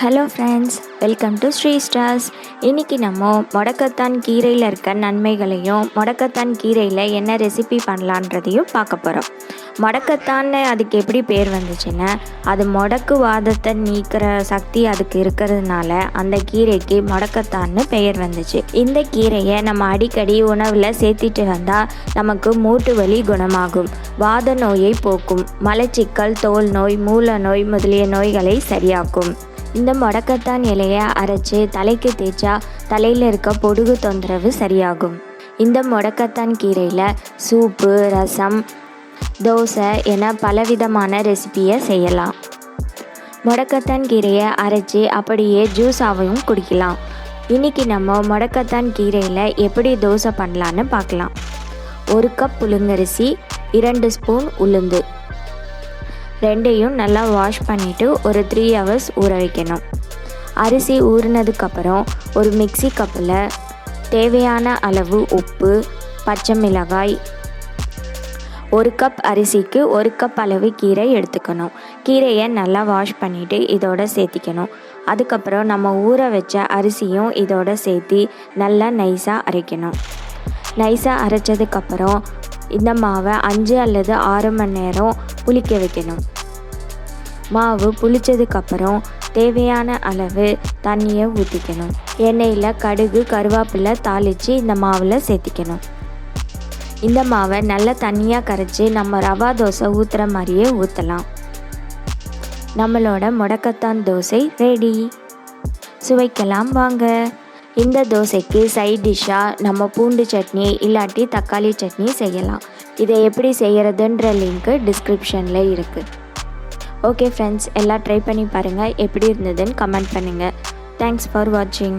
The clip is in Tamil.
Hello friends, welcome to Sri Stars. இன்றைக்கி நம்ம முடக்கத்தான் கீரையில் இருக்க நன்மைகளையும் முடக்கத்தான் கீரையில் என்ன ரெசிபி பண்ணலான்றதையும் பார்க்க போகிறோம். முடக்கத்தான்னு அதுக்கு எப்படி பேர் வந்துச்சுன்னா, அது முடக்கு வாதத்தை நீக்கிற சக்தி அதுக்கு இருக்கிறதுனால அந்த கீரைக்கு முடக்கத்தான்னு பெயர் வந்துச்சு. இந்த கீரையை நம்ம அடிக்கடி உணவில் சேர்த்திட்டு வந்தால் நமக்கு மூட்டு வலி குணமாகும், வாத நோயை போக்கும், மலச்சிக்கல், தோல் நோய், மூல நோய் முதலிய நோய்களை சரியாக்கும். இந்த முடக்கத்தான் இலையை அரைச்சி தலைக்கு தேய்ச்சா தலையில் இருக்க பொடுகு தொந்தரவு சரியாகும். இந்த முடக்கத்தான் கீரையில் சூப்பு, ரசம், தோசை என பலவிதமான ரெசிபியை செய்யலாம். முடக்கத்தான் கீரையை அரைச்சி அப்படியே ஜூஸாகவும் குடிக்கலாம். இன்றைக்கி நம்ம முடக்கத்தான் கீரையில் எப்படி தோசை பண்ணலான்னு பார்க்கலாம். 1 கப் புழுங்கரிசி, 2 ஸ்பூன் உளுந்து, ரெண்டையும் நல்லா வாஷ் பண்ணிவிட்டு ஒரு 3 ஹவர்ஸ் ஊற வைக்கணும். அரிசி ஊறினதுக்கப்புறம் ஒரு மிக்ஸி கப்பில் தேவையான அளவு உப்பு, பச்சை மிளகாய், 1 கப் அரிசிக்கு 1 கப் அளவு கீரை எடுத்துக்கணும். கீரையை நல்லா வாஷ் பண்ணிவிட்டு இதோட சேர்த்திக்கணும். அதுக்கப்புறம் நம்ம ஊற வச்ச அரிசியும் இதோட சேர்த்தி நல்லா நைஸாக அரைக்கணும். நைஸாக அரைச்சதுக்கப்புறம் இந்த மாவை 5 அல்லது 6 மணி நேரம் புளிக்க வைக்கணும். மாவு புளிச்சதுக்கப்புறம் தேவையான அளவு தண்ணியை ஊற்றிக்கணும். எண்ணெயில் கடுகு, கருவேப்பிலை தாளித்து இந்த மாவில் சேர்த்திக்கணும். இந்த மாவை நல்லா தண்ணியாக கரைச்சி நம்ம ரவா தோசை ஊற்றுற மாதிரியே ஊற்றலாம். நம்மளோட முடக்கத்தான் தோசை ரெடி. சுவைக்கலாம் வாங்க. இந்த தோசைக்கு சைட் டிஷ்ஷாக நம்ம பூண்டு சட்னி இல்லாட்டி தக்காளி சட்னி செய்யலாம். இதை எப்படி செய்கிறதுன்ற லிங்க்கு டிஸ்கிரிப்ஷனில் இருக்குது. ஓகே ஃப்ரெண்ட்ஸ், எல்லாம் ட்ரை பண்ணி பாருங்கள். எப்படி இருந்ததுன்னு கமெண்ட் பண்ணுங்கள். தேங்க்ஸ் ஃபார் வாட்சிங்.